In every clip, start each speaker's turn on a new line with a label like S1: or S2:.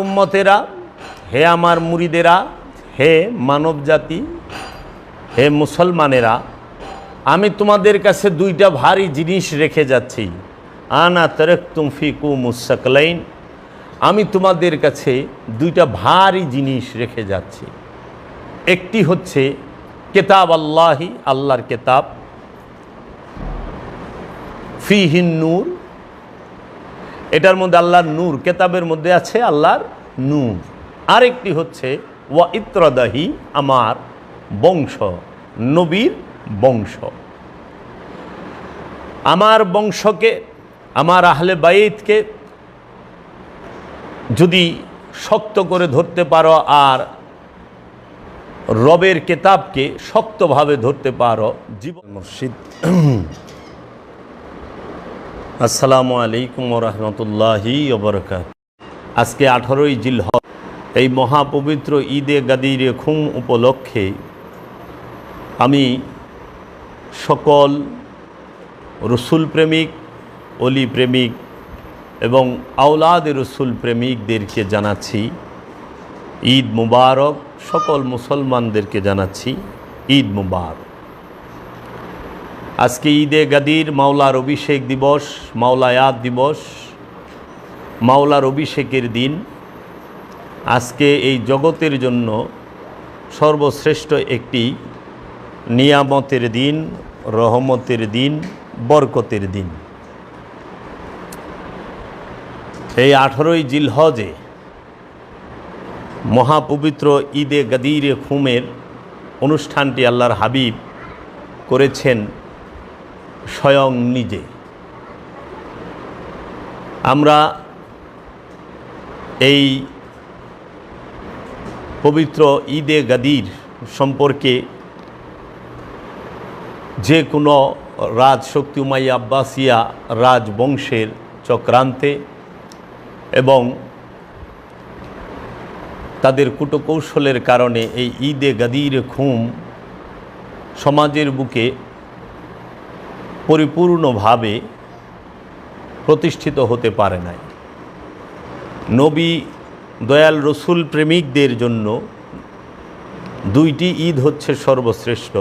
S1: উম্মতেরা, হে আমার মুরিদেরা, হে মানব জাতি, হে মুসলমানেরা, আমি তোমাদের কাছে দুইটা ভারী জিনিস রেখে যাচ্ছি। আনা তারাকতুম ফিকুম মুসাকলাইন, আমি তোমাদের কাছে দুইটা ভারী জিনিস রেখে যাচ্ছি। একটি হচ্ছে কিতাব আল্লাহি, আল্লাহর কিতাব, ফিহিন নূর, এটার মধ্যে আল্লাহর নূর, কিতাবের মধ্যে আছে আল্লাহর নূর। আরেকটি হচ্ছে ওয়া ইত্রাদাহি, আমার বংশ, নবীর বংশ। আমার বংশকে, আমার আহলে বাইতকে যদি শক্ত করে ধরতে পারো আর রবের কিতাবকে শক্তভাবে ধরতে পারো, জীবন। মুর্শিদ। আসসালামু আলাইকুম ওয়া রাহমাতুল্লাহি ওয়া বারাকাতুহু। আজকে 18ই জিলহজ, এই মহাপবিত্র ঈদে গাদিরে খুম উপলক্ষে আমি সকল রসুল প্রেমিক, অলি প্রেমিক এবং আওলাদ রসুল প্রেমিকদেরকে জানাচ্ছি ঈদ মুবারক। সকল মুসলমানদেরকে জানাচ্ছি ঈদ মুবারক। আজকে ঈদে গাদির মাওলার অভিষেক দিবস, মাওলায়াত দিবস, মাওলার অভিষেকের দিন। আজকে এই জগতের জন্য সর্বশ্রেষ্ঠ একটি নিয়ামতের দিন, রহমতের দিন, বরকতের দিন। এই 18ই জিলহজে মহাপবিত্র ঈদে গাদিরে খুমের অনুষ্ঠানটি আল্লাহর হাবিব করেছেন স্বয়ং নিজে। আমরা এই পবিত্র ঈদে গাদির সম্পর্কে যে কোনো রাজশক্তি উমাইয়া আব্বাসিয়া রাজবংশের চক্রান্তে এবং তাদের কূটকৌশলের কারণে এই ঈদে গাদির খুম সমাজের বুকে পরিপূর্ণভাবে প্রতিষ্ঠিত হতে পারে নাই। নবী দয়াল রসুল প্রেমিকদের জন্য দুইটি ঈদ হচ্ছে সর্বশ্রেষ্ঠ।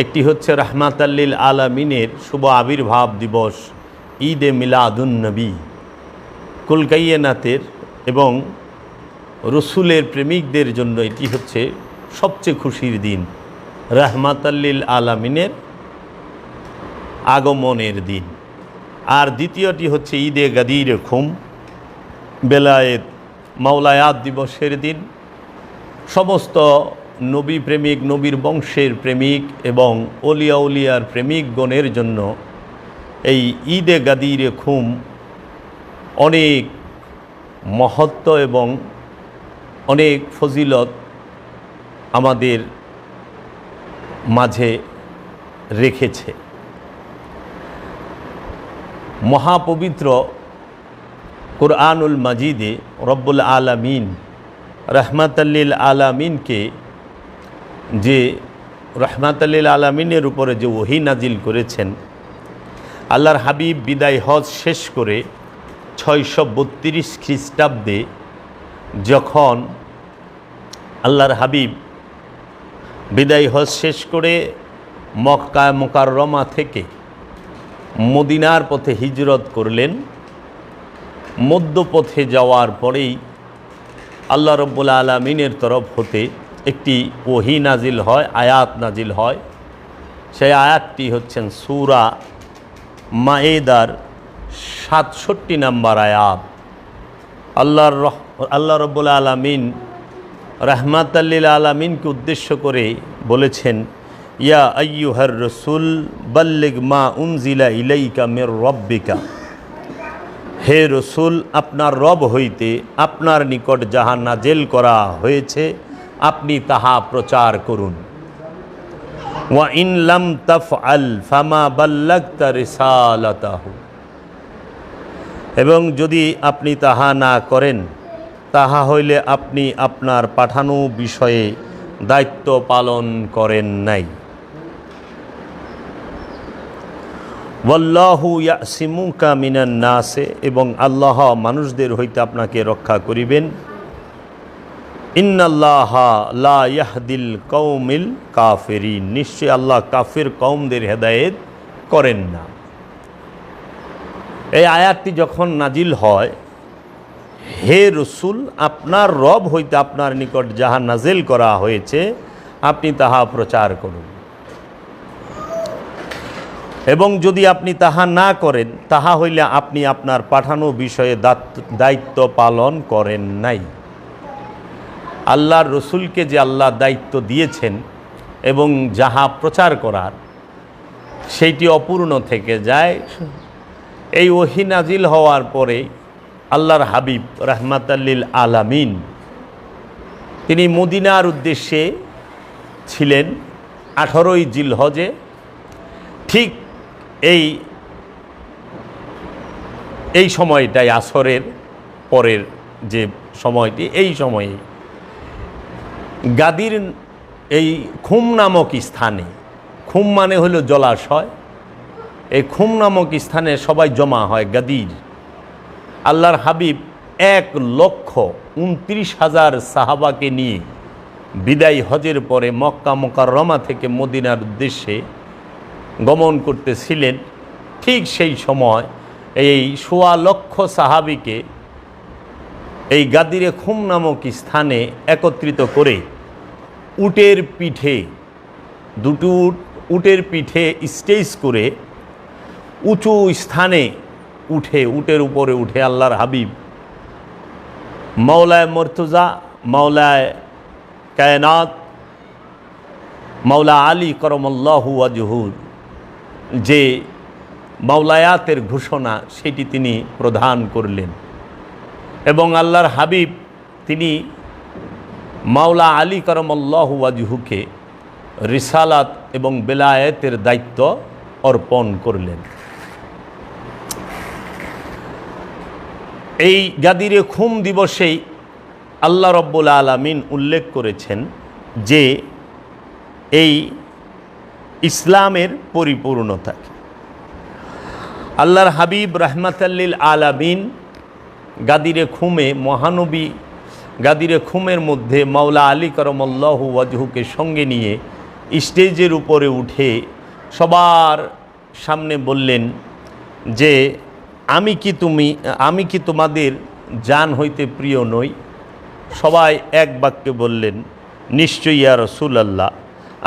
S1: একটি হচ্ছে রাহমাতাল্লিল আলামিনের শুভ আবির্ভাব দিবস ঈদে মিলাদুন নবী, কুল কায়নাতের এবং রসুলের প্রেমিকদের জন্য এটি হচ্ছে সবচেয়ে খুশির দিন, রাহমাতাল্লিল আলামিনের আগমনের দিন। আর দ্বিতীয়টি হচ্ছে ঈদে গাদির খুম, বেলায়েত মাওলায়াত দিবসের দিন। সমস্ত নবী প্রেমিক, নবীর বংশের প্রেমিক এবং অলিয়া উলিয়ার প্রেমিকগণের জন্য এই ঈদে গাদিরে খুম অনেক মহত্ব এবং অনেক ফজিলত আমাদের মাঝে রেখেছে। মহাপবিত্র কুরআনুল মাজিদে রব্বুল আলামিন রহমাতাল্লিল আলামিনকে, যে রহমাতাল্লিল আলামিনের উপরে যে ওহী নাজিল করেছেন, আল্লাহর হাবিব বিদায় হজ শেষ করে 632 খ্রিস্টাব্দে যখন আল্লাহর হাবিব বিদায় হজ শেষ করে মক্কা মুকাররমা থেকে মদিনার পথে হিজরত করলেন, মধ্যপথে যাওয়ার পরেই আল্লাহ রব্বুল আলামিনের তরফ হতে একটি ওহী নাজিল হয়, আয়াত নাজিল হয়। সেই আয়াতটি হচ্ছেন সূরা মায়েদার 67 নম্বর আয়াত। আল্লাহ রব্বুল আলামিন রাহমাতাল্লিল আলামিনকে উদ্দেশ্য করে বলেছেন, ইয়া আইয়ুহার রসুল বাল্লিগ মা উনজিলা ইলাইকা মির রব্বিকা, হে রসুল, আপনার রব হইতে আপনার নিকট যাহা নাজেল করা হয়েছে আপনি তাহা প্রচার করুন। ওয়া ইন লাম তাফআল ফামা বাল্লাগতা রিসালাতাহু, এবং যদি আপনি তাহা না করেন তাহা হইলে আপনি আপনার পাঠানো বিষয়ে দায়িত্ব পালন করেন নাই। ওয়াল্লাহু ইয়াসিমুকা মিনান নাসে, এবং আল্লাহ মানুষদের হইতে আপনাকে রক্ষা করিবেন। ইন্নাল্লাহা লা ইয়াহদিল কওমিল কাফিরিন, নিশ্চয় আল্লাহ কাফির কওমদের হেদায়েত করেন না। এই আয়াতটি যখন নাজিল হয়, হে রসুল, আপনার রব হইতে আপনার নিকট যাহা নাজিল করা হয়েছে আপনি তাহা প্রচার করুন, এবং যদি আপনি তাহা না করেন তাহা হইলে আপনি আপনার পাঠানো বিষয়ে দায়িত্ব পালন করেন নাই। আল্লাহর রসুলকে যে আল্লাহ দায়িত্ব দিয়েছেন এবং যাহা প্রচার করার সেইটি অপূর্ণ থেকে যায়। এই ওহী নাজিল হওয়ার পরে আল্লাহর হাবিব রাহমাতাল্লিল আলামিন তিনি মদিনার উদ্দেশ্যে ছিলেন 18ই জিলহজে। ঠিক এই সময়টাই আসরের পরের যে সময়টি, এই সময়ে গাদির এই খুম নামক স্থানে, খুম মানে হলো জলাশয়, এই খুম নামক স্থানে সবাই জমা হয় গাদির। আল্লাহর হাবিব 1,29,000 সাহাবাকে নিয়ে বিদায় হজের পরে মক্কা মুকাররমা থেকে মদিনার উদ্দেশ্যে গমন করতেছিলেন। ঠিক সেই সময় এই 1,25,000 সাহাবিকে এই গাদিরে খুম নামক স্থানে একত্রিত করে উটের পিঠে, দুটো উটের পিঠে স্টেজ করে উঁচু স্থানে উটের উপরে উঠে আল্লাহর হাবিব মাওলায় মুর্তজা, মাওলায় কায়নাত, মাওলা আলী করমল্লাহু ওয়াজহুর যে মাওলায়াতের ঘোষণা সেটি তিনি প্রদান করলেন, এবং আল্লাহর হাবিব তিনি মাওলা আলী করমল্লাহু ওয়াজহুকে রিসালাত এবং বেলায়েতের দায়িত্ব অর্পণ করলেন। এই গাদিরে খুম দিবসেই আল্লাহ রব্বুল আলামিন উল্লেখ করেছেন যে এই ইসলামের পরিপূর্ণতা। আল্লাহর হাবিব রাহমাতাল্লিল আলামিন গাদিরে খুমে, মহানবী গাদিরে খুমের মধ্যে মাওলা আলী করমল্লাহু ওয়াজহুকে সঙ্গে নিয়ে স্টেজের উপরে উঠে সবার সামনে বললেন যে আমি কি তোমাদের জান হইতে প্রিয় নই? সবাই এক বাক্যে বললেন, নিশ্চয়ই ইয়া রাসূলুল্লাহ,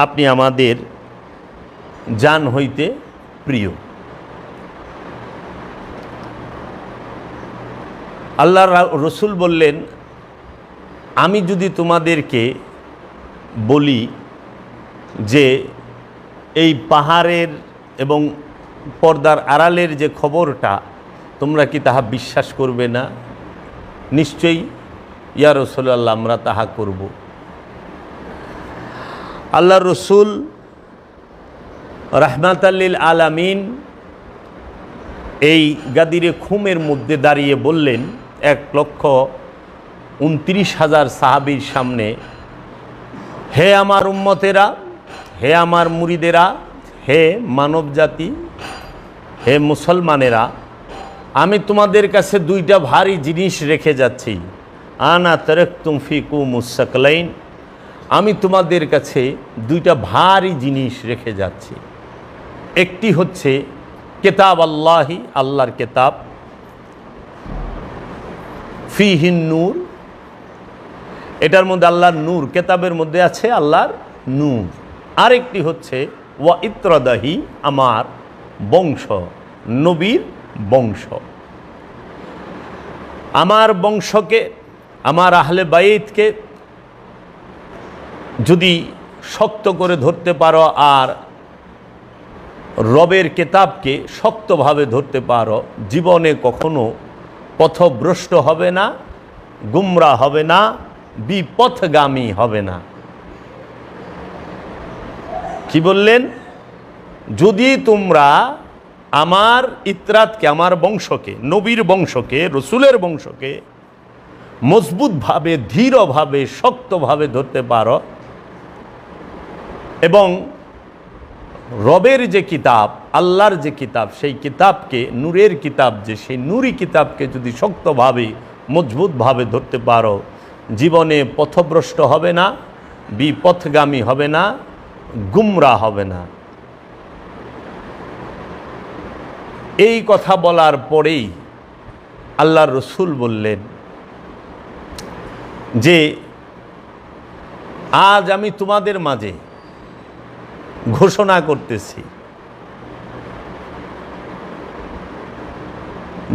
S1: আপনি আমাদের জান হইতে প্রিয়। আল্লাহর রসুল বললেন, আমি যদি তোমাদেরকে বলি যে এই পাহাড়ের এবং পর্দার আড়ালের যে খবরটা, তোমরা কি তাহা বিশ্বাস করবে না? নিশ্চয়ই ইয়া রাসূলুল্লাহ, আমরা তাহা করব। আল্লাহর রসুল রাহমাতাল্লিল আলামিন এই গাদিরে খুমের মধ্যে দাঁড়িয়ে বললেন 1,29,000 সাহাবীর সামনে, হে আমার উম্মতেরা, হে আমার মুরিদেরা, হে মানব জাতি, হে মুসলমানেরা, আমি তোমাদের কাছে দুইটা ভারী জিনিস রেখে যাচ্ছি। আনা তারাকতুম ফিকুমুস সাকলাইন, আমি তোমাদের কাছে দুইটা ভারী জিনিস রেখে যাচ্ছি। একটি হচ্ছে কিতাব আল্লাহি, আল্লাহর কিতাব, ফিহিন নূর, এটার মধ্যে আল্লাহর নূর, কিতাবের মধ্যে আছে আল্লাহর নূর। আরেকটি হচ্ছে ওয়া ইত্রাদাহি, আমার বংশ, নবীর বংশ। আমার বংশকে, আমার আহলে বাইতকে যদি শক্ত করে ধরতে পারো আর রবের কিতাবকে শক্তভাবে ধরতে পারো, জীবনে কখনো পথভ্রষ্ট হবে না, গুমরা হবে না, বিপথগামী হবে না। কি বললেন? যদি তোমরা আমার ইত্রাতকে, আমার বংশকে, নবীর বংশকে, রসুলের বংশকে মজবুতভাবে, দৃঢ়ভাবে, শক্তভাবে ধরতে পারো এবং রবের যে কিতাব আল্লাহর যে কিতাব, সেই কিতাবকে, নূরের কিতাব যে, সেই নূরি কিতাবকে যদি শক্তভাবে মজবুতভাবে ধরতে পারো, জীবনে পথভ্রষ্ট হবে না, বিপথগামী হবে না, গুমরা হবে না। এই কথা বলার পরেই আল্লাহর রসুল বললেন যে আজ আমি তোমাদের মাঝে ঘোষণা করতেছি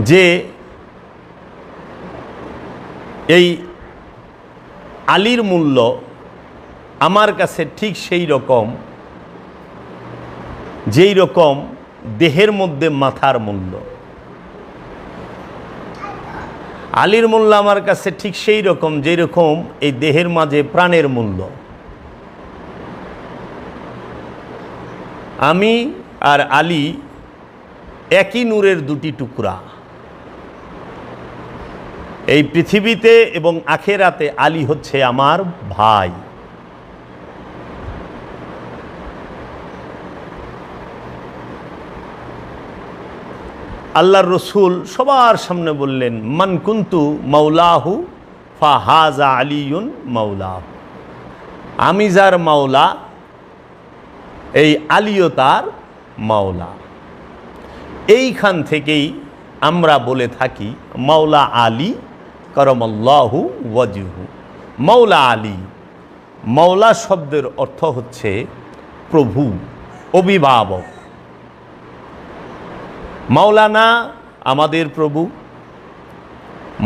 S1: যে এই আলীর মূল্য আমার কাছে ঠিক সেই রকম যেই রকম দেহের মধ্যে মাথার মূল্য। আলীর মূল্য আমার কাছে ঠিক সেই রকম যেই রকম এই দেহের মাঝে প্রাণের মূল্য। আমি আর আলী একই নূরের দুটি টুকরা। এই পৃথিবীতে এবং আখেরাতে আলী হচ্ছে আমার ভাই। আল্লাহর রসুল সবার সামনে বললেন, মান কুন্তু মাওলাহু ফাহাজা আলিউন মাওলাহু। আমি যার মাওলা, এই আলীও তার মাওলা। এইখান থেকেই আমরা বলে থাকি মাওলা আলী করমাল্লাহু ওয়াজহু। মাওলা আলী, মাওলা শব্দের অর্থ হচ্ছে প্রভু, অভিভাবক। মাওলানা আমাদের প্রভু,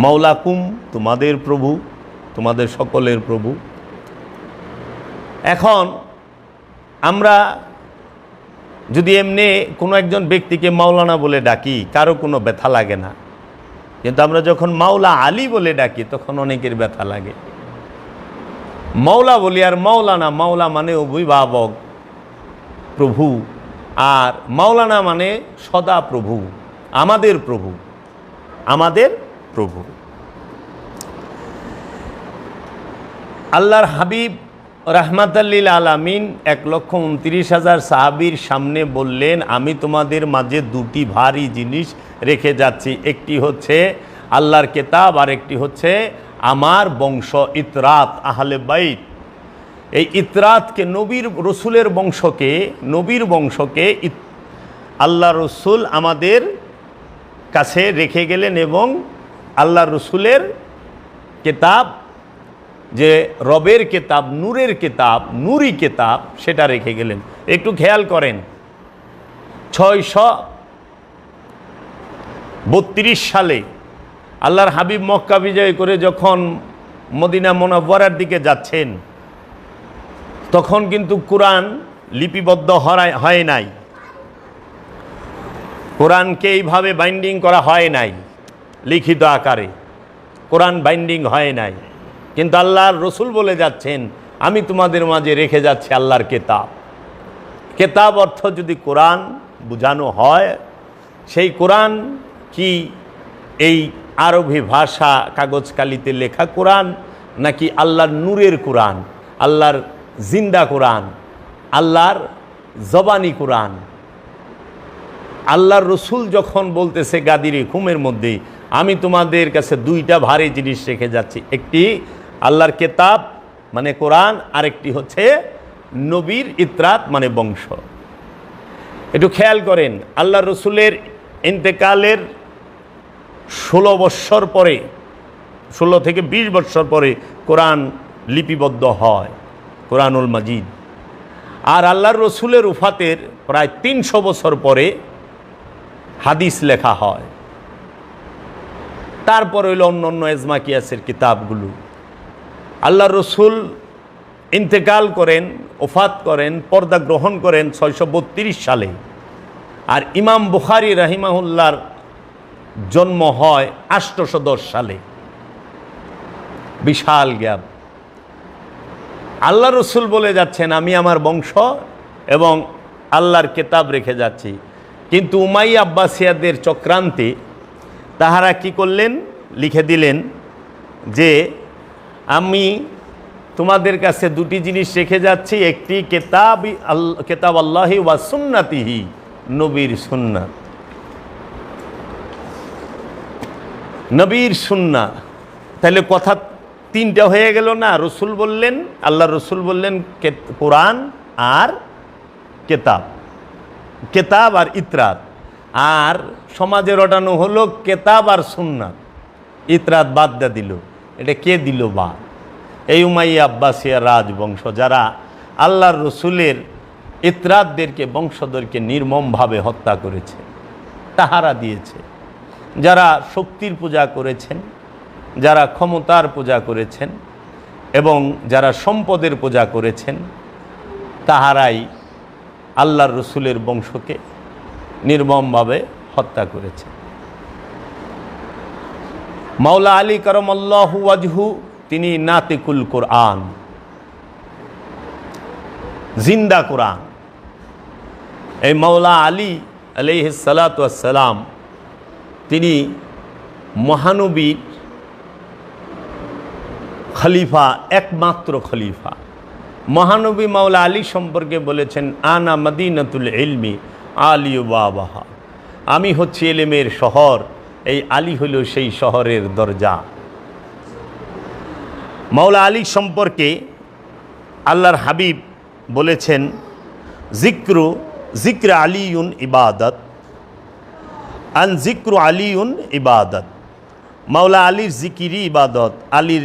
S1: মাওলাকুম তোমাদের প্রভু, তোমাদের সকলের প্রভু। এখন আমরা যদি এমনি কোনো একজন ব্যক্তিকে মাওলানা বলে ডাকি, কারো কোনো ব্যথা লাগে না, কিন্তু আমরা যখন মাওলা আলী বলে ডাকি তখন অনেকের ব্যথা লাগে। মাওলা বলি আর মাওলানা, মাওলা মানে অভিভাবক, প্রভু, আর মাওলানা মানে সদা প্রভু, আমাদের প্রভু, আমাদের প্রভু। আল্লাহর হাবিব রাহমাতাল্লিল আলামিন 1,29,000 সাহাবীর সামনে বললেন, আমি তোমাদের মাঝে দুটি ভারী জিনিস রেখে যাচ্ছি, একটি হচ্ছে আল্লাহর কিতাব আর একটি হচ্ছে আমার বংশ, ইতরাত, আহলে বাইত। এই ইতরাতকে, নবীর রসুলের বংশকে, নবীর বংশকে আল্লাহ রসুল আমাদের কাছে রেখে গেলেন এবং আল্লাহ রসুলের কিতাব, যে রবের কিতাব, নূরের কিতাব, নূরি কিতাব, সেটা রেখে গেলেন। একটু খেয়াল করেন, 632 সালে আল্লাহর হাবিব মক্কা বিজয় করে যখন মদিনা মুনাওয়ারার দিকে যাচ্ছেন, তখন কিন্তু কোরআন লিপিবদ্ধ হয় নাই, কোরআনকে এইভাবে বাইন্ডিং করা হয় নাই লিখিত আকারে, কোরআন বাইন্ডিং হয় নাই। কিন্তু আল্লাহর রসুল বলে যাচ্ছেন, আমি তোমাদের মাঝে রেখে যাচ্ছি আল্লাহর কিতাব। কিতাব অর্থ যদি কোরআন বোঝানো হয়, সেই কোরআন কি এই আরবি ভাষা কাগজ কালিতে লেখা কোরআন, নাকি আল্লাহর নূরের কোরআন, আল্লাহর জিন্দা কোরআন, আল্লাহর জবানি কোরআন? আল্লাহর রসুল যখন বলতেছে গাদিরে ঘুমের মধ্যে, আমি তোমাদের কাছে দুইটা ভারী জিনিস রেখে যাচ্ছি, একটি আল্লাহর কিতাব মানে কোরআন, আরেকটি হচ্ছে নবীর ইতরাত মানে বংশ। একটু খেয়াল করেন, আল্লাহ রসুলের ইন্তেকালের 16 বৎসর পরে, 16 থেকে 20 বৎসর পরে কোরআন লিপিবদ্ধ হয়, কোরআনুল মাজিদ। আর আল্লাহর রসুলের উফাতের প্রায় 300 বছর পরে হাদিস লেখা হয়। তারপর হইল অন্য অন্য এজমা কিয়াসের কিতাবগুলো। আল্লাহর রসুল ইন্তেকাল করেন, ওফাত করেন, পর্দা গ্রহণ করেন 632 সালে। আর ইমাম বুখারী রাহিমাহুল্লাহর জন্ম হয় 810 সালে। বিশাল গ্যাপ। আল্লাহ রসুল বলে যাচ্ছেন, আমি আমার বংশ এবং আল্লাহর কিতাব রেখে যাচ্ছি। কিন্তু উমাইয়া আব্বাসিয়াদের চক্রান্তে তাহারা কি করলেন, লিখে দিলেন যে আমি তোমাদের কাছে দুটি জিনিস রেখে যাচ্ছি, একটি কিতাব আল্লাহি ওয়া সুন্নাতিহি নবীর সুন্নাত। নবীর সুন্নাত, তাহলে কথা তিনটা হয়ে গেল না? রসুল বললেন, আল্লাহ রসুল বললেন কোরআন আর কেতাব, কেতাব আর ইতরাত। আর সমাজে রটানো হলো কেতাব আর সুন্নাত, ইতরাত বাদ দা দিল। এটা কে দিল বাদ? এই উমাইয়া আব্বাসিয়া রাজবংশ, যারা আল্লাহর রসুলের ইতরাতদেরকে, বংশধরকে নির্মমভাবে হত্যা করেছে, তাহারা দিয়েছে। যারা শক্তির পূজা করেছেন, যারা ক্ষমতার পূজা করেছেন এবং যারা সম্পদের পূজা করেছেন, তাহারাই আল্লাহর রসুলের বংশকে নির্মমভাবে হত্যা করেছে। মাওলা আলী করমাল্লাহু ওয়াজহু, তিনি নাতিকুল কোরআন, জিন্দা কোরআন। এই মাওলা আলী আলাইহিস সালাতু ওয়াস সালাম, তিনি মহানবীর খলিফা, একমাত্র খলিফা। মহানবী মাওলা আলী সম্পর্কে বলেছেন, আনা মদিনাতুল ইলমি আলী বাবাহা, আমি হচ্ছি এলেমের শহর, এই আলী হল সেই শহরের দরজা। মাওলা আলী সম্পর্কে আল্লাহর হাবিব বলেছেন, জিক্র আলীউন ইবাদত, আন জিক্র আলীউন ইবাদত। মাওলা আলীর জিকিরই ইবাদত, আলীর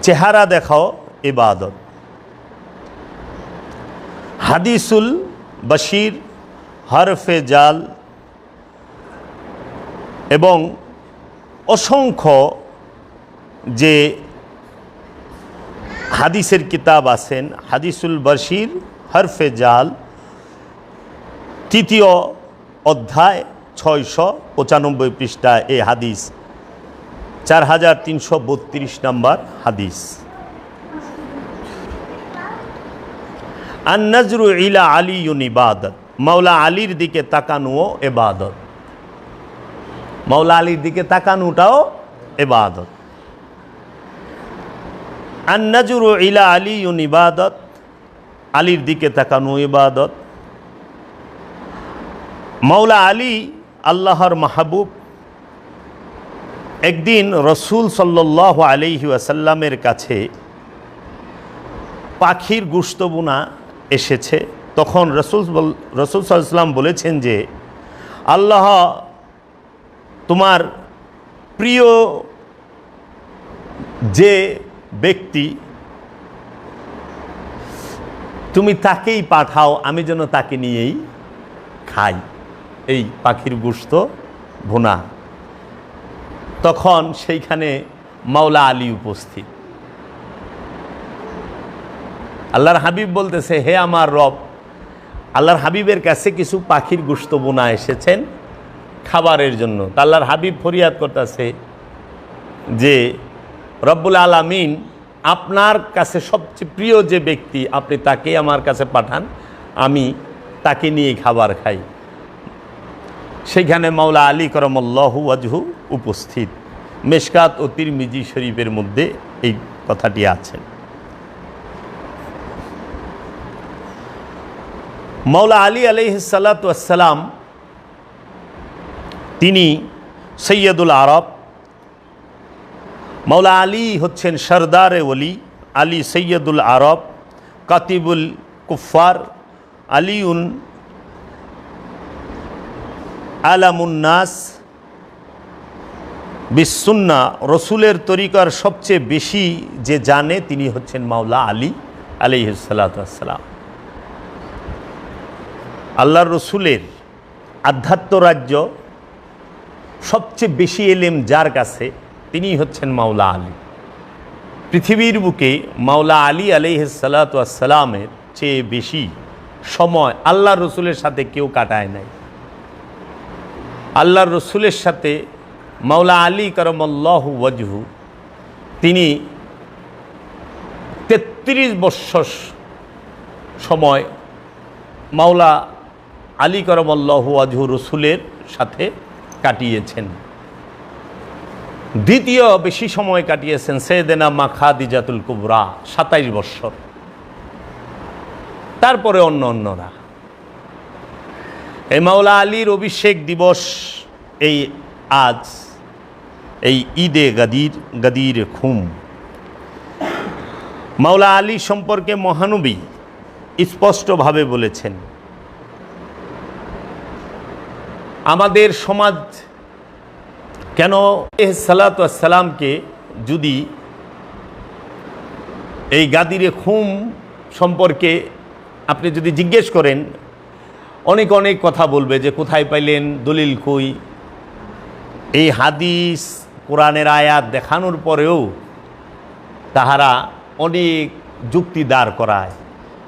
S1: চেহারা দেখাও ইবাদত। হাদিসুল বশির, হরফে জাল এবং অসংখ্য যে হাদিসের কিতাব আছেন, হাদিসুল বশির, হরফে জাল, তৃতীয় অধ্যায় 695 পৃষ্ঠা এই হাদিস, 4332 নম্বর হাদিস। আন নজরু ইলা আলিউন ইবাদত, মাওলা আলীর দিকে তাকানোও ইবাদত। মাওলা আলীর দিকে তাকানোটাও ইবাদত। আন নজরু ইলা আলিউন ইবাদত, আলীর দিকে তাকানো ইবাদত। মাওলা আলী আল্লাহর মাহবুব। একদিন রসুল সাল্লাল্লাহু আলাইহি ওয়াসাল্লামের কাছে পাখির গোশত বোনা এসেছে। তখন রসুল সাল্লাল্লাহু আলাইহি ওয়াসাল্লাম বলেছেন যে, আল্লাহ তোমার প্রিয় যে ব্যক্তি, তুমি তাকেই পাঠাও, আমি যেন তাকে নিয়েই খাই এই পাখির গোশত ভুনা। তখন সেইখানে মাওলা আলী উপস্থিত। আল্লাহর হাবিব বলতেছে, হে আমার রব, আল্লাহর হাবিবের কাছে কিছু পাখির গোশত বোনা এসেছেন খাবারের জন্য। তা আল্লাহর হাবিব ফরিয়াদ করতেছে যে, রব্বুল আলামিন, আপনার কাছে সবচেয়ে প্রিয় যে ব্যক্তি, আপনি তাকেই আমার কাছে পাঠান, আমি তাকে নিয়ে খাবার খাই। সেইখানে মাওলা আলী করমাল্লাহু ওয়াজহু উপস্থিত। মেশকাত ও তিরমিজি শরীফের মধ্যে এই কথাটি আছে। মাওলা আলী আলাইহিস সালাতু ওয়াস সালাম, তিনি সৈয়দুল আরব। মাওলা আলী হচ্ছেন সরদারে ওলি, আলী সৈয়দুল আরব, কাতিবুল কুফার, আলিউন আলামুন্নাস বিসুন্না। রসুলের তরিকার সবচেয়ে বেশি যে জানে তিনি হচ্ছেন মাওলা আলী আলাইহিস সালাতু ওয়াস সালাম। আল্লাহর রসুলের আধ্যাত্ম রাজ্য সবচেয়ে বেশি এলেম যার কাছে, তিনি হচ্ছেন মাওলা আলী। পৃথিবীর বুকে মাওলা আলী আলাইহিস সালাতু ওয়াস সালামের চেয়ে বেশি সময় আল্লাহর রসুলের সাথে কেউ কাটায় নাই। আল্লাহর রসুলের সাথে মাওলা আলী করমাল্লাহু ওয়াজহু, তিনি 33 বৎসর সময় মাওলা আলী করমাল্লাহু ওয়াজহু রসুলের সাথে কাটিয়েছেন। দ্বিতীয় বেশি সময় কাটিয়েছেন সাইয়েদেনা মা খাদিজাতুল কুবরা, 27 বৎসর। তারপরে অন্যরা। এই মাওলা আলীর অভিষেক দিবস এই আজ, এই ঈদে গাদির খুম। মাওলা আলী সম্পর্কে মহানবী স্পষ্টভাবে বলেছেন, আমাদের সমাজ কেন সালাতু আসসালামকে যদি এই গাদিরে খুম সম্পর্কে আপনি যদি জিজ্ঞেস করেন, অনেক অনেক কথা বলবে যে কোথায় পাইলেন, দলিল কই। এই হাদিস কোরআনের আয়াত দেখানোর পরেও তাহারা অনেক যুক্তি দাঁড় করায়।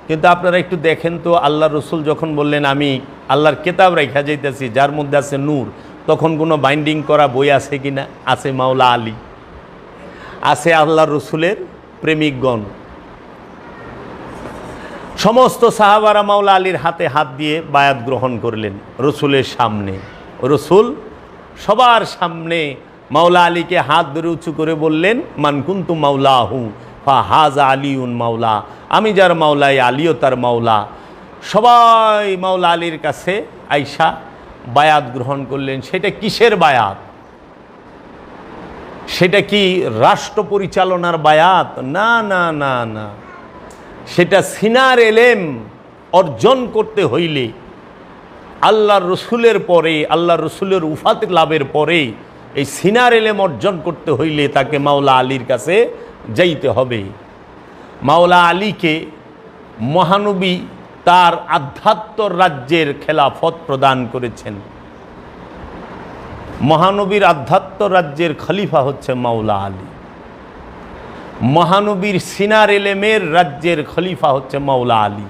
S1: কিন্তু আপনারা একটু দেখেন তো, আল্লাহ রসুল যখন বললেন আমি আল্লাহর কেতাব রেখা যাইতেছি যার মধ্যে আছে নূর, তখন কোনো বাইন্ডিং করা বই আছে কিনা? আছে মাওলা আলী, আছে আল্লাহ রসুলের প্রেমিকগণ। সমস্ত সাহাবারা মাওলা আলীর হাতে হাত দিয়ে বায়াত গ্রহণ করলেন রসুলের সামনে। রসুল সবার সামনে মাওলা আলীকে হাত ধরে উঁচু করে বললেন, মান কুনতু মাওলাহু ফা হাজা আলিউন মাওলা, আমি যার মাওলাই আলীও তার মাওলা। সবাই মাওলা আলীর কাছে আইসা বায়াত গ্রহণ করলেন। সেটা কিসের বায়াত? সেটা কি রাষ্ট্র পরিচালনার বায়াত? না না না না, সেটা সিনার এলেম অর্জন করতে হইলে, আল্লাহর রসুলের পরে, আল্লাহর রসুলের উফাত লাভের পরে এই সিনার এলেম অর্জন করতে হইলে তাকে মাওলা আলীর কাছে যাইতে হবে। মাওলা আলীকে মহানবী তার আধ্যাত্ম রাজ্যের খেলাফত প্রদান করেছেন। মহানবীর আধ্যাত্ম রাজ্যের খলিফা হচ্ছে মাওলা আলী। মহানবীর সিনার এলেমের রাজ্যের খলিফা হচ্ছে মাওলা আলী।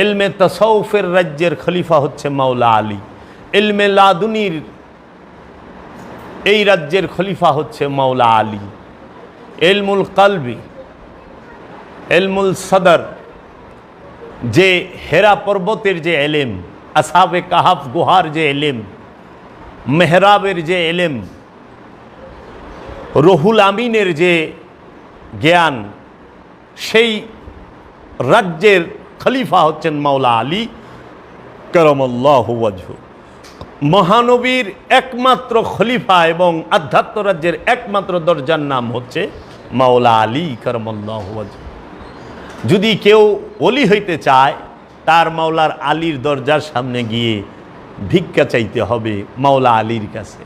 S1: এলমে তাসাউফের রাজ্যের খলিফা হচ্ছে মাওলা আলী। এলমে লাদুনির এই রাজ্যের খলিফা হচ্ছে মাওলা আলী। এলমুল কলবি, এলমুল সদর, যে হেরা পর্বতের যে এলেম, আসহাবে কাহাফ গুহার যে এলেম, মেহরাবের যে এলেম, রুহুল আমিনের যে জ্ঞান, সেই রাজ্যের খলিফা হচ্ছেন মাওলা আলী কারামাল্লাহু ওয়াজহু। মহানবীর একমাত্র খলিফা এবং আধ্যাত্ম রাজ্যের একমাত্র দরজার নাম হচ্ছে মাওলা আলী কারামাল্লাহু ওয়াজহু। যদি কেউ ওলি হইতে চায়, তার মাওলার আলীর দরজার সামনে গিয়ে ভিক্ষা চাইতে হবে মাওলা আলীর কাছে।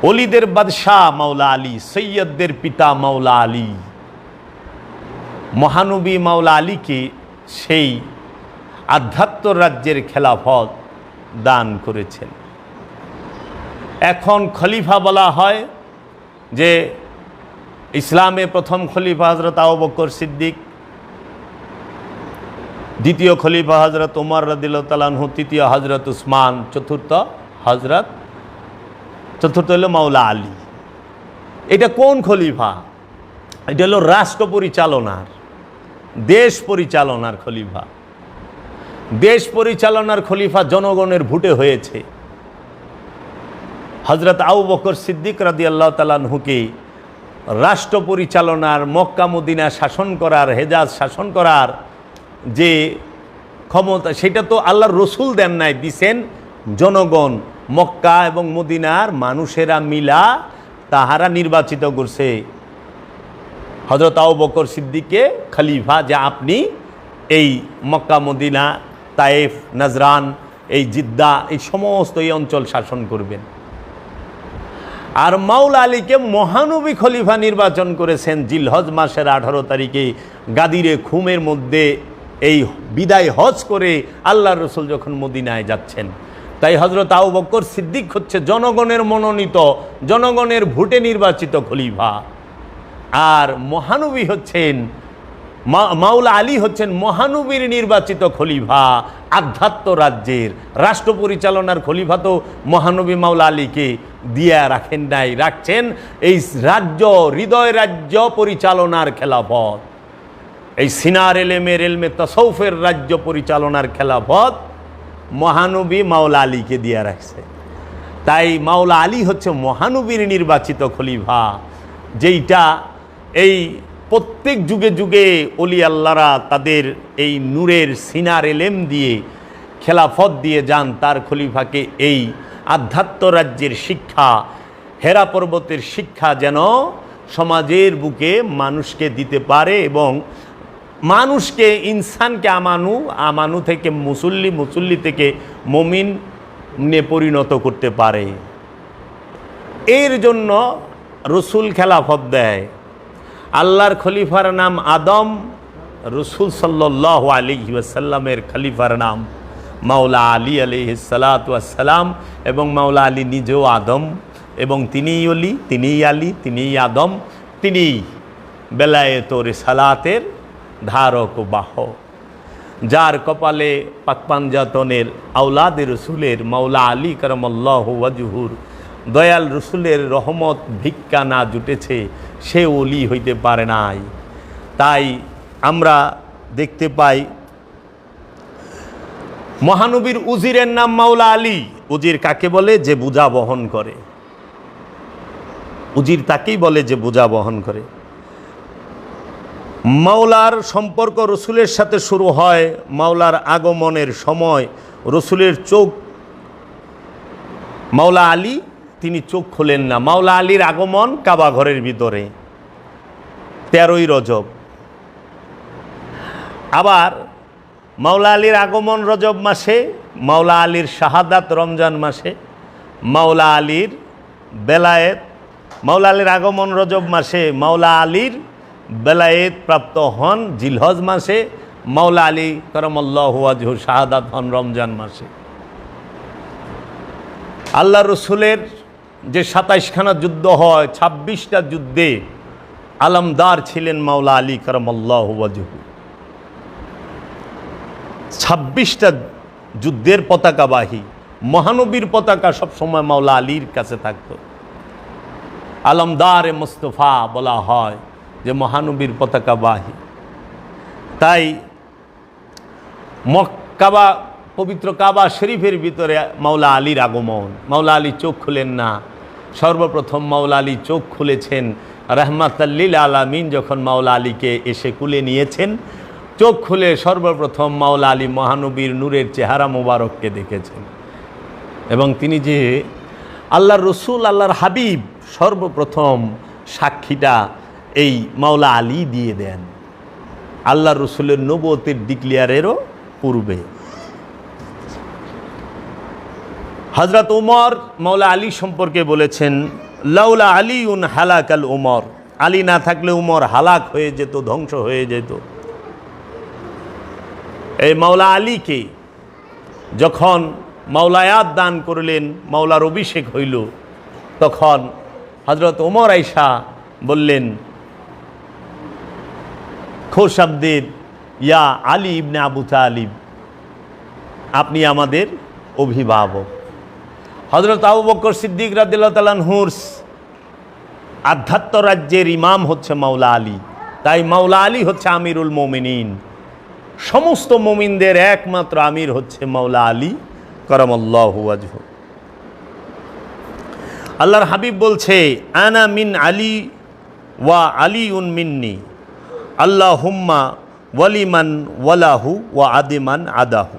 S1: ওলিদের বাদশাহ মাওলা আলী, সৈয়দদের পিতা মাওলা আলী। মহানবী মাওলা আলীকে সেই আধ্যাত্ম রাজ্যের খেলাফত দান করেছেন। এখন খলিফা বলা হয় যে ইসলামে প্রথম খলিফা হযরত আবু বকর সিদ্দিক, দ্বিতীয় খলিফা হযরত ওমর রাদিয়াল্লাহু তাআলা আনহু, তৃতীয় হযরত উসমান, চতুর্থ হলো মাওলা আলী। এটা কোন খলিফা? এটা হলো রাষ্ট্র পরিচালনার, দেশ পরিচালনার খলিফা। দেশ পরিচালনার খলিফা জনগণের ভোটে হয়েছে। হযরত আবু বকর সিদ্দিক রাদিয়াল্লাহু তাআলা আনহুকে রাষ্ট্র পরিচালনার, মক্কা মদিনা শাসন করার, হেজাজ শাসন করার যে ক্ষমতা, সেটা তো আল্লাহর রসুল দেন নাই, দিছেন জনগণ। মক্কা এবং মদিনার মানুষেরা মিলা তাহারা নির্বাচিত করছে হযরত আবু বকর সিদ্দিককে খলিফা, যে আপনি এই মক্কা মদিনা, তায়েফ, নাজরান, এই জিদ্দা, এই সমস্ত এই অঞ্চল শাসন করবেন। আর মাওলা আলীকে মহানবী খলিফা নির্বাচন করেছেন জিলহজ মাসের 18 তারিখে গাদিরে খুমের মধ্যে, এই বিদায় হজ করে আল্লাহর রসুল যখন মদিনায় যাচ্ছেন। তাই হযরত আবু বকর সিদ্দিক হচ্ছে জনগণের মনোনীত, জনগণের ভোটে নির্বাচিত খলিফা। আর মহানবী হচ্ছেন, মাওলা আলী হচ্ছেন মহানবীর নির্বাচিত খলিফা। আধ্যাত্ম রাজ্যের রাষ্ট্র পরিচালনার খলিফা তো মহানবী মাওলা আলীকে দিয়ে রাখেন নাই, রাখছেন এই রাজ্য, হৃদয় রাজ্য পরিচালনার খেলাফত, এই সিনার এলেমের, এলমে তাসাউফের রাজ্য পরিচালনার খেলাফত মহানবী মাওলা আলীকে দিয়ে রাখছে। তাই মাওলা আলী হচ্ছে মহানবীর নির্বাচিত খলিফা, যেইটা এই প্রত্যেক যুগে যুগে অলি আল্লাহরা তাদের এই নূরের সিনার এলেম দিয়ে খেলাফত দিয়ে যান তার খলিফাকে এই আধ্যাত্ম রাজ্যের শিক্ষা, হেরা পর্বতের শিক্ষা যেন সমাজের বুকে মানুষকে দিতে পারে এবং মানুষকে, ইনসানকে আমানু থেকে মুসল্লি, মুসল্লি থেকে মুমিনে পরিণত করতে পারে। এর জন্য রসুল খেলাফত দেয়। আল্লাহর খলিফার নাম আদম, রসুল সাল্লাল্লাহু আলাইহি ওয়াসাল্লামের খলিফার নাম মাওলা আলী আলাইহিস সালাতু ওয়াস সালাম, এবং মাওলা আলী নিজেও আদম, এবং তিনিই অলি, তিনিই আলী, তিনিই আদম, তিনিই বেলায়েত ও রিসালাতের ধারক ও বাহক। যার কপালে পাকপাঞ্জাতনের আওলাদে রসুলের মাওলা আলী কারামাল্লাহু ওয়াজহুর দয়াল রসুলের রহমত ভিক্ষা না জুটেছে, সে ওলি হইতে পারে নাই। তাই আমরা দেখতে পাই মহানবীর উজিরের নাম মাওলা আলী। উজির কাকে বলে? যে বোঝা বহন করে। উজির তাকেই বলে যে বোঝা বহন করে। মাওলার সম্পর্ক রসুলের সাথে শুরু হয় মাওলার আগমনের সময়। রসুলের চোখ, মাওলা আলী তিনি চোখ খোলেন না। মাওলা আলীর আগমন কাবা ঘরের ভিতরে 13ই রজব। আবার মাওলা আলীর আগমন রজব মাসে, মাওলা আলীর শাহাদাত রমজান মাসে, মাওলা আলীর বেলায়েত, মাওলা আলীর আগমন রজব মাসে, মাওলা আলীর বেলায়েত প্রাপ্ত হন জিলহজ মাসে, মাওলা আলী কারামাল্লাহু ওয়াজহুর শাহাদাত হন রমজান মাসে। আল্লাহ রসুলের যে 27খানা যুদ্ধ হয়, 26টা যুদ্ধে আলমদার ছিলেন মাওলা আলী কারামাল্লাহু ওয়াজহু। 26টা যুদ্ধের পতাকাবাহী মহানবীর পতাকা সবসময় মাওলা আলীর কাছে থাকত। আলমদারে মুস্তফা বলা হয় যে মহানবীর পতাকাবাহী। তাই কাবা, পবিত্র কাবা শরীফের ভিতরে মাওলা আলীর আগমন। মাওলা আলী চোখ খুলেন না। সর্বপ্রথম মাওলা আলী চোখ খুলেছেন রাহমাতাল লিল আলামিন যখন মাওলা আলীকে এসে কুলে নিয়েছেন। চোখ খুলে সর্বপ্রথম মাওলা আলী মহানবীর নূরের চেহারা মোবারককে দেখেছেন, এবং তিনি যে আল্লাহর রসুল, আল্লাহর হাবিব, সর্বপ্রথম সাক্ষীটা এই মাওলা আলী দিয়ে দেন, আল্লাহর রসুলের নবুয়তের ডিক্লিয়ারেরও পূর্বে। হযরত উমর মাওলা আলী সম্পর্কে বলেছেন, লাউলা আলীউন হালাকাল উমর, আলী না থাকলে উমর হালাক হয়ে যেত, ধ্বংস হয়ে যেত। এই মাওলা আলীকে যখন মাওলায়াত দান করলেন, মাওলার অভিষেক হইল, তখন হযরত উমর আয়েশা বললেন খোশাব্দের, ইয়া আলী ইবনে আবু তালিব, আপনি আমাদের অভিভাবক। হযরত আবু বকর সিদ্দিক রাদিয়াল্লাহু তাআলা আনহুর আধ্যাত্ম রাজ্যের ইমাম হচ্ছে মাওলা আলী। তাই মাওলা আলী হচ্ছে আমিরুল মুমিনিন। সমস্ত মুমিনদের একমাত্র আমির হচ্ছে মাওলা আলী কারামাল্লাহু ওয়াজহু। আল্লাহর হাবিব বলছে, আনা মিন আলী ওয়া আলীউন মিন্নি, আল্লাহুম্মা ওয়ালিমান ওয়ালাহু ওয়া আদিমান আদাহু,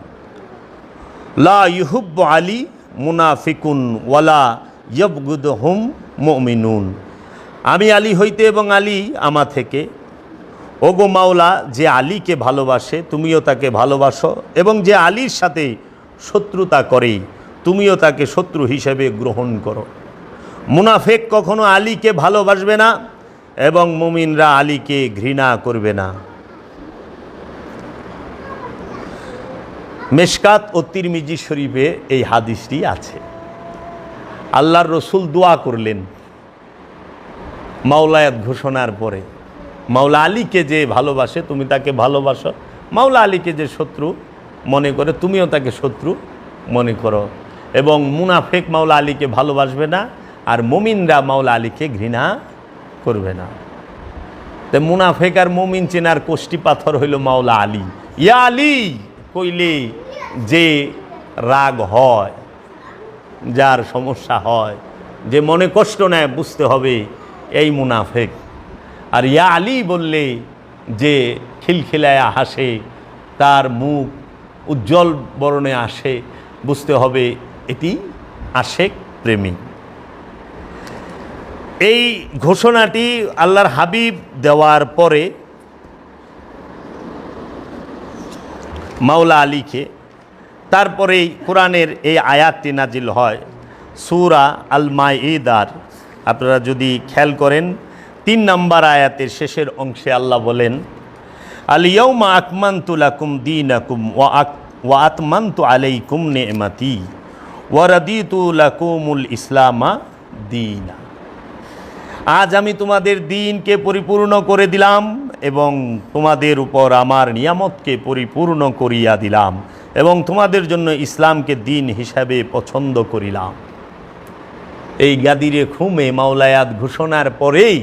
S1: লা ইউহিব্বু আলী মুনাফিকুন ওয়ালা ইয়াবগুদুহুম মুমিনুন। আমি আলী হইতে এবং আলী আমা থেকে। ওগো মাওলা, যে আলীকে ভালোবাসে তুমিও তাকে ভালোবাসো, এবং যে আলীর সাথে শত্রুতা করে তুমিও তাকে শত্রু হিসেবে গ্রহণ করো। মুনাফেক কখনো আলীকে ভালোবাসবে না এবং মুমিনরা আলীকে ঘৃণা করবে না। মেশকাত ও তিরমিজি শরীফে এই হাদিসটি আছে। আল্লাহর রসুল দোয়া করলেন মাওলায়াত ঘোষণার পরে, মাওলা আলীকে যে ভালোবাসে তুমি তাকে ভালোবাসো, মাওলা আলীকে যে শত্রু মনে করে তুমিও তাকে শত্রু মনে করো, এবং মুনাফেক মাওলা আলীকে ভালোবাসবে না আর মুমিনরা মাওলা আলীকে ঘৃণা করবে না। তো মুনাফেক আর মুমিন চেনার কোষ্টি পাথর হইল মাওলা আলী। ইয়া আলী কইলে যে রাগ হয়, যার সমস্যা হয়, যে মনে কষ্ট নেয়, বুঝতে হবে এই মুনাফেক। আর ইয়া আলী বললে যে খিলখিলায়া হাসে, তার মুখ উজ্জ্বল বর্ণে আসে, বুঝতে হবে এটি আশেক প্রেমিক। এই ঘোষণাটি আল্লাহর হাবিব দেওয়ার পরে মাওলা আলীকে, তারপরেই কোরআনের এই আয়াতটি নাজিল হয় সূরা আল মাইদার। আপনারা যদি খেয়াল করেন 3 নম্বর আয়াতের শেষের অংশে আল্লাহ বলেন, আল ইয়াউমা আকমালতু লাকুম দীনাকুম ওয়া আতমামতু আলাইকুম নি'মাতি ওয়া রাদিতু লাকুমুল ইসলামা দীনা। আজ আমি তোমাদের দ্বীনকে পরিপূর্ণ করে দিলাম এবং তোমাদের উপর আমার নিয়ামতকে পরিপূর্ণ করিয়া দিলাম এবং তোমাদের জন্য ইসলামকে দ্বীন হিসাবে পছন্দ করিলাম। এই গাদিরে খুমে মাওলায়াত ঘোষণার পরেই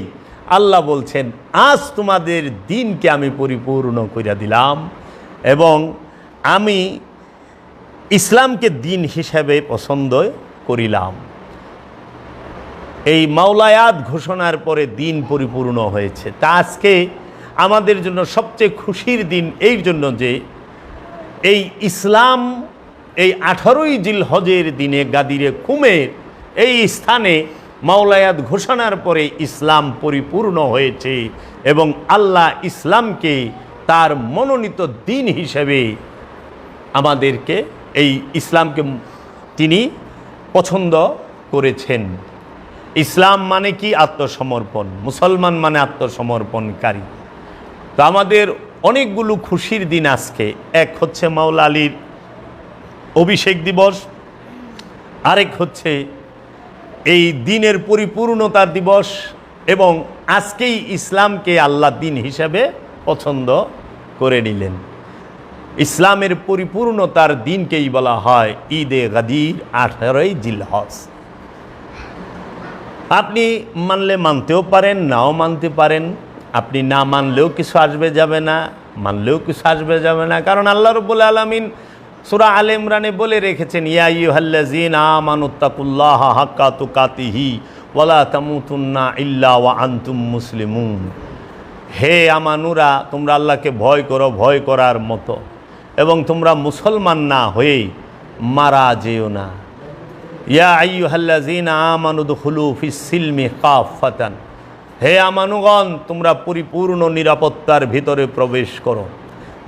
S1: আল্লাহ বলছেন, আজ তোমাদের দ্বীনকে আমি পরিপূর্ণ করিয়া দিলাম এবং আমি ইসলামকে দ্বীন হিসাবে পছন্দ করিলাম। এই মাওলায়াত ঘোষণার পরে দিন পরিপূর্ণ হয়েছে। তা আজকে আমাদের জন্য সবচেয়ে খুশির দিন এই জন্য যে এই ইসলাম এই 18ই জিলহজের দিনে গাদিরে কুমের এই স্থানে মাওলায়াত ঘোষণার পরে ইসলাম পরিপূর্ণ হয়েছে এবং আল্লাহ ইসলামকে তার মনোনীত দিন হিসেবে আমাদেরকে এই ইসলামকে তিনি পছন্দ করেছেন। ইসলাম মানে কি? আত্মসমর্পণ। মুসলমান মানে আত্মসমর্পণকারী। তো আমাদের অনেকগুলো খুশির দিন আজকে। এক হচ্ছে মাওলা আলীর অভিষেক দিবস, আরেক হচ্ছে এই দিনের পরিপূর্ণতার দিবস এবং আজকেই ইসলামকে আল্লাহ দিন হিসাবে পছন্দ করে নিলেন। ইসলামের পরিপূর্ণতার দিনকেই বলা হয় ঈদে গাদির 18ই জিলহজ। আপনি মানলে মানতেও পারেন, নাও মানতে পারেন। আপনি না মানলেও কিছু আসবে যাবে না, মানলেও কিছু আসবে যাবে না, কারণ আল্লাহ রাব্বুল আলামিন সূরা আলে ইমরানে বলে রেখেছেন, ইয়া আইয়ুহাল্লাযীনা আমানুত্তাকুল্লাহা হাক্কা তুকাতিহি ওয়া লা তামুতুন্না ইল্লা ওয়া আনতুম মুসলিমুন। হে আমানুরা, তোমরা আল্লাহকে ভয় করো ভয় করার মতো এবং তোমরা মুসলমান না হয়ে মারা যেও না। ইয়া আইয়ুহাল্লাযীনা আমানু দুখুলু ফিস সিলমি কাফাতান। হে আমানুগণ, তোমরা পরিপূর্ণ নিরাপত্তার ভিতরে প্রবেশ করো।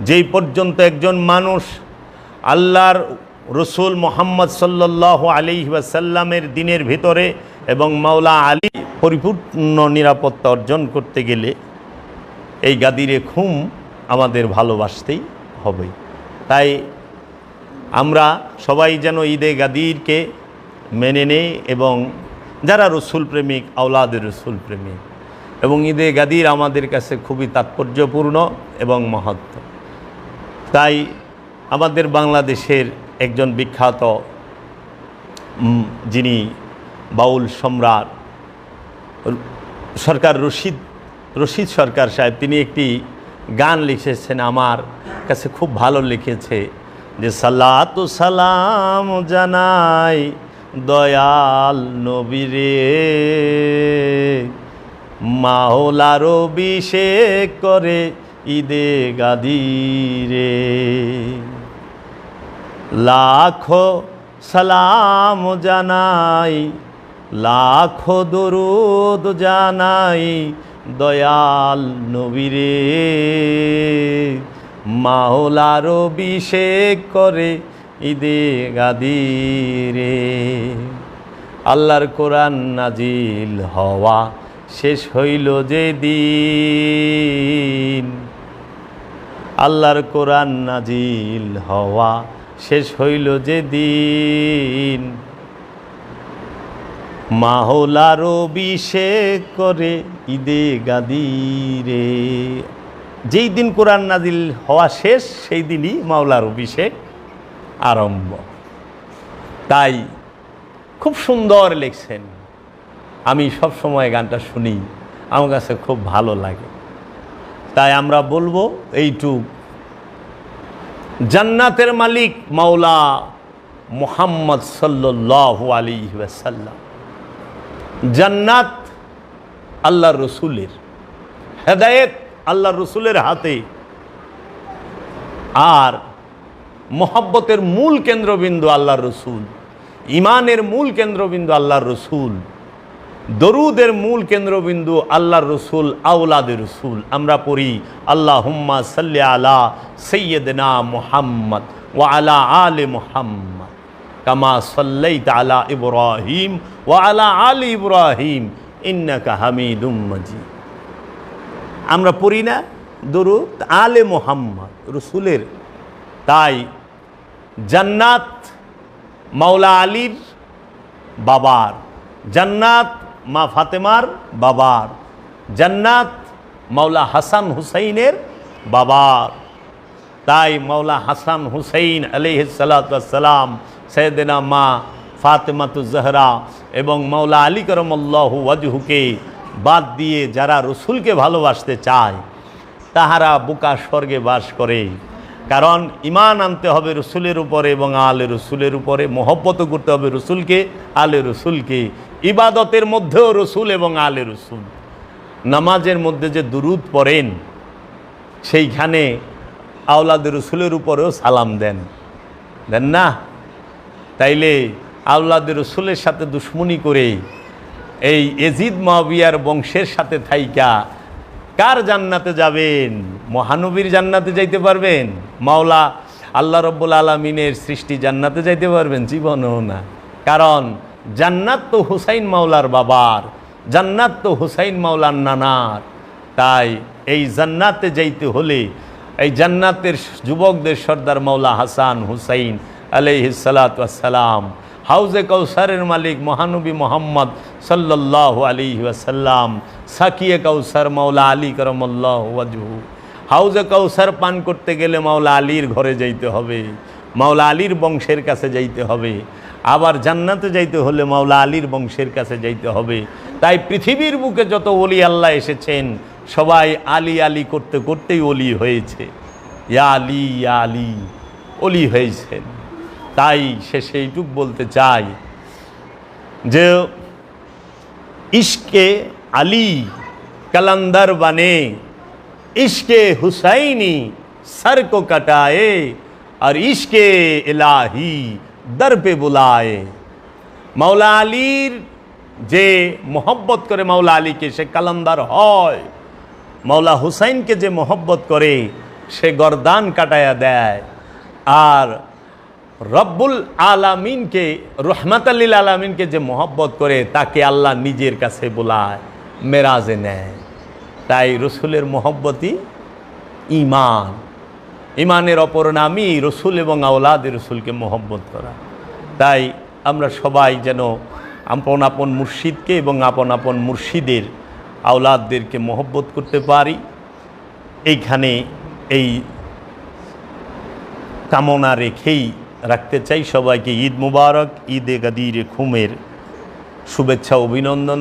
S1: যেই পর্যন্ত একজন মানুষ আল্লাহর রসুল মুহাম্মদ সাল্লাল্লাহু আলাইহি ওয়াসাল্লামের দিনের ভিতরে এবং মাওলা আলী পরিপূর্ণ নিরাপত্তা অর্জন করতে গেলে এই গাদিরে খুম আমাদের ভালোবাসতেই হবে। তাই আমরা সবাই যেন ঈদে গাদিরকে মেনে নেই এবং যারা রসুল প্রেমিক, আওলাদের রসুল প্রেমিক, এবং ঈদে গাদির আমাদের কাছে খুবই তাৎপর্যপূর্ণ এবং মহত্ব। তাই আমাদের বাংলাদেশের একজন বিখ্যাত যিনি বাউল সম্রাট সরকার রশিদ সরকার সাহেব, তিনি একটি গান লিখেছেন, আমার কাছে খুব ভালো লিখেছে, যে সালাতু সালাম জানাই দয়াল নবীরে, মাওলার অভিষেক করে ঈদে গাদিরে, লাখো সালাম জানাই লাখো দরুদ জানাই দয়াল নবীরে, মাওলার অভিষেক করে ঈদে গাদিরে। আল্লাহর কোরআন নাজিল হওয়া শেষ হইল যে দিন, আল্লাহর কোরআন নাজিল হওয়া শেষ হইল যে দিন, মাওলার অভিষেক করে ঈদে গাদিরে। যেই দিন কোরআন নাজিল হওয়া শেষ সেই দিনই মাওলার অভিষেক আরম্ভ। তাই খুব সুন্দর লিখছেন। আমি সব সময় গানটা শুনি, আমার কাছে খুব ভালো লাগে। তাই আমরা বলবো এইটুক, জান্নাতের মালিক মাওলা মুহাম্মদ সাল্লাল্লাহু আলাইহি ওয়াসাল্লাম, জান্নাত আল্লাহর রসুলের, হেদায়েত আল্লাহর রসুলের হাতে, আর মোহাব্বতের মূল কেন্দ্রবিন্দু আল্লাহর রসুল, ইমানের মূল কেন্দ্রবিন্দু আল্লাহর রসুল, দরুদের মূল কেন্দ্রবিন্দু আল্লাহর রসুল, আওলাদের রসুল। আমরা পড়ি আল্লাহুম্মা সাল্লি আলা সাইয়্যিদিনা মুহাম্মদ ওয়া আলা আলি মুহাম্মদ কামা সাল্লাইতা আলা ইব্রাহিম ওয়া আলা আলি ইব্রাহিম ইন্নাকা হামিদুম মাজিদ। আমরা পড়ি না দরুদ আলে মুহাম্মদ রসুলের? তাই জান্নাত মাওলা আলীর বাবার, জান্নাত মা ফাতেমার বাবার, জান্নাত মাওলা হাসান হুসাইনের বাবার। তাই মাওলা হাসান হুসাইন আলাইহিস সালাতু ওয়াস সালাম, সাইয়েদেনা মা ফাতেমাতুজ জাহরা এবং মাওলা আলী কারামাল্লাহু ওয়াজহুকে বাদ দিয়ে যারা রসুলকে ভালোবাসতে চায় তাহারা বোকা স্বর্গে বাস করে। কারণ ইমান আনতে হবে রসুলের উপরে এবং আলে রসুলের উপরে, মহব্বত করতে হবে রসুলকে, আলে রসুলকে। ইবাদতের মধ্যেও রসুল এবং আলে রসুল। নামাজের মধ্যে যে দুরুদ পড়েন সেইখানে আওলাদ রসুলের উপরেও সালাম দেন না? তাইলে আওলাদ রসুলের সাথে দুশ্মনী করে এই এজিদ মুআবিয়ার বংশের সাথে থাইকা কার জান্নাতে যাবেন? মহানবীর জান্নাতে যাইতে পারবেন? মাওলা আল্লাহ রব্বুল আলামিনের সৃষ্টি জান্নাতে যাইতে পারবেন? জীবনও না। কারণ জান্নাত তো হুসাইন মাওলার বাবার, জান্নাত তো হুসাইন মাওলার নানার। তাই এই জান্নাতে যাইতে হলে এই জান্নাতের যুবকদের সর্দার মাওলা হাসান হুসাইন আলাইহিস সালাতু ওয়াস সালাম, হাউজে কাউসারের মালিক মহানবী মোহাম্মদ সাল্লাল্লাহু আলাইহি ওয়াসাল্লাম, সাকিয়ে কাউসার মাওলা আলী কারামাল্লাহু ওয়াজহু। হাউজে কাউসার পান করতে গেলে মাওলা আলীর ঘরে যাইতে হবে, মাওলা আলীর বংশের কাছে যাইতে হবে। আবার জান্নাতে যাইতে হলে মাওলা আলীর বংশের কাছে যাইতে হবে। তাই পৃথিবীর বুকে যত ওলি আল্লাহ এসেছেন সবাই আলী আলী করতে করতেই ওলি হয়েছে, ইয়া আলী ইয়া আলী ওলি হয়েছেন। তাই শেষে এইটুক বলতে চাই যে ইশকে আলী कलंदर बने, इश्के हुसैनी सर को कटाए और इश्के इलाही दर पे बुलाए। मौला आलीर जे मोहब्बत करे मौला आली के से कलंदर হয়, मौला हुसैन के जे मोहब्बत करे से गर्दान काटाया देय। और रब्बुल आलामीन के रहमतुल लिल आलामीन के जे मोहब्बत करे ताके अल्लाह निजेर काছে बुलाয়, मेराजे নেয়। তাই রসুলের মহব্বতই ইমান, ইমানের অপর নামই রসুল এবং আওলাদের রসুলকে মহব্বত করা। তাই আমরা সবাই যেন আপন আপন মুর্শিদকে এবং আপন আপন মুর্শিদের আওলাদদেরকে মহব্বত করতে পারি। এইখানে এই কামনা রেখেই রাখতে চাই। সবাইকে ঈদ মুবারক, ঈদে গাদিরে খুমের শুভেচ্ছা অভিনন্দন।